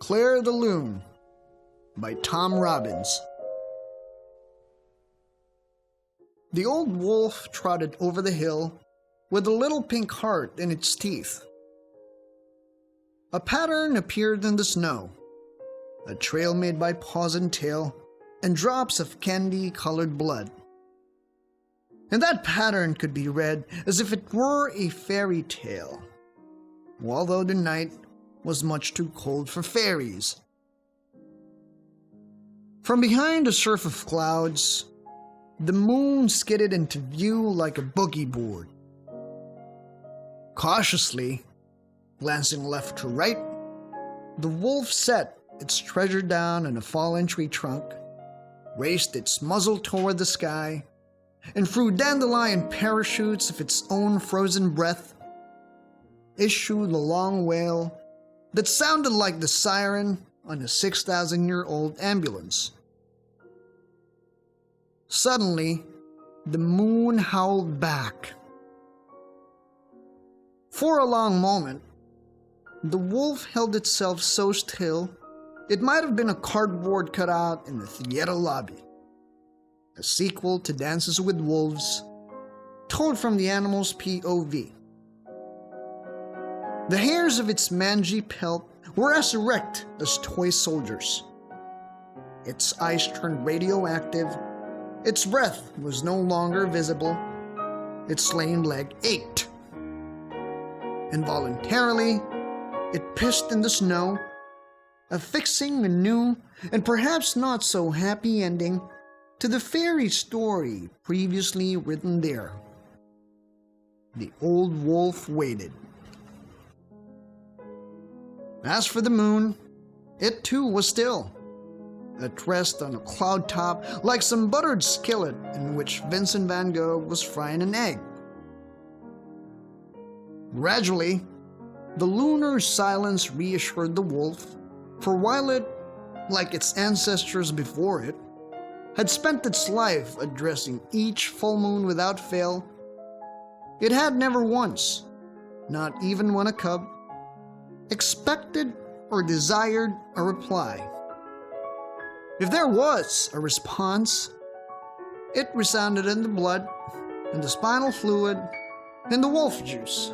Clair De Lune by Tom Robbins. The old wolf trotted over the hill with a little pink heart in its teeth. A pattern appeared in the snow, a trail made by paws and tail and drops of candy-colored blood. And that pattern could be read as if it were a fairy tale, although the night was much too cold for fairies. From behind a surf of clouds, the moon skidded into view like a boogie board. Cautiously, glancing left to right, the wolf set its treasure down on a fallen tree trunk, raised its muzzle toward the sky, and through dandelion parachutes of its own frozen breath, issued a long wail that sounded like the siren on a 6,000-year-old ambulance. Suddenly, the moon howled back. For a long moment, the wolf held itself so still it might have been a cardboard cutout in the theater lobby, a sequel to Dances with Wolves, told from the animal's POV. The hairs of its mangy pelt were as erect as toy soldiers. Its eyes turned radioactive. Its breath was no longer visible. Its lame leg ached. Involuntarily, it pissed in the snow, affixing a new and perhaps not so happy ending to the fairy story previously written there. The old wolf waited. As for the moon, it too was still, at rest on a cloud top like some buttered skillet in which Vincent van Gogh was frying an egg. Gradually, the lunar silence reassured the wolf, for while it, like its ancestors before it, had spent its life addressing each full moon without fail, it had never once, not even when a cub, expected or desired a reply. If there was a response, it resounded in the blood, in the spinal fluid, in the wolf juice,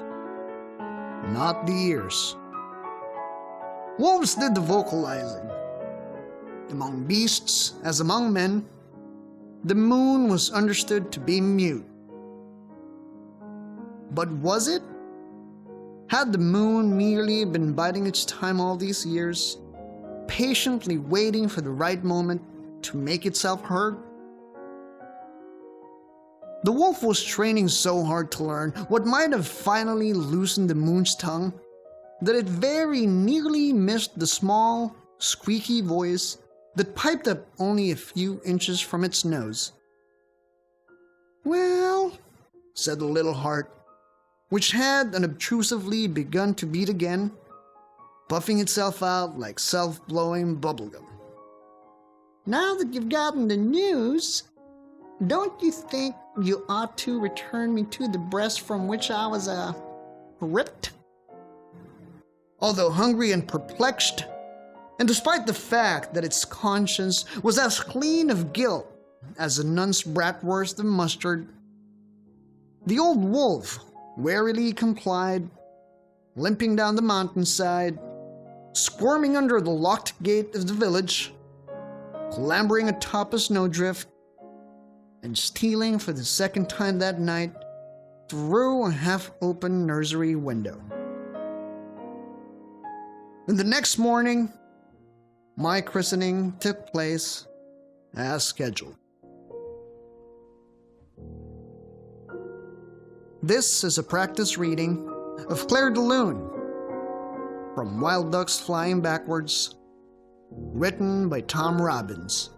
not the ears. Wolves did the vocalizing. Among beasts, as among men, the moon was understood to be mute. But was it? Had the moon merely been biding its time all these years, patiently waiting for the right moment to make itself heard? The wolf was training so hard to learn what might have finally loosened the moon's tongue that it very nearly missed the small, squeaky voice that piped up only a few inches from its nose. "Well," said the little heart, which had unobtrusively begun to beat again, puffing itself out like self-blowing bubblegum. "Now that you've gotten the news, don't you think you ought to return me to the breast from which I was, ripped?" Although hungry and perplexed, and despite the fact that its conscience was as clean of guilt as a nun's bratwurst of mustard, the old wolf warily complied, limping down the mountainside, squirming under the locked gate of the village, clambering atop a snowdrift, and stealing for the second time that night through a half-open nursery window. And the next morning, my christening took place as scheduled. This is a practice reading of Clair De Lune from Wild Ducks Flying Backwards, written by Tom Robbins.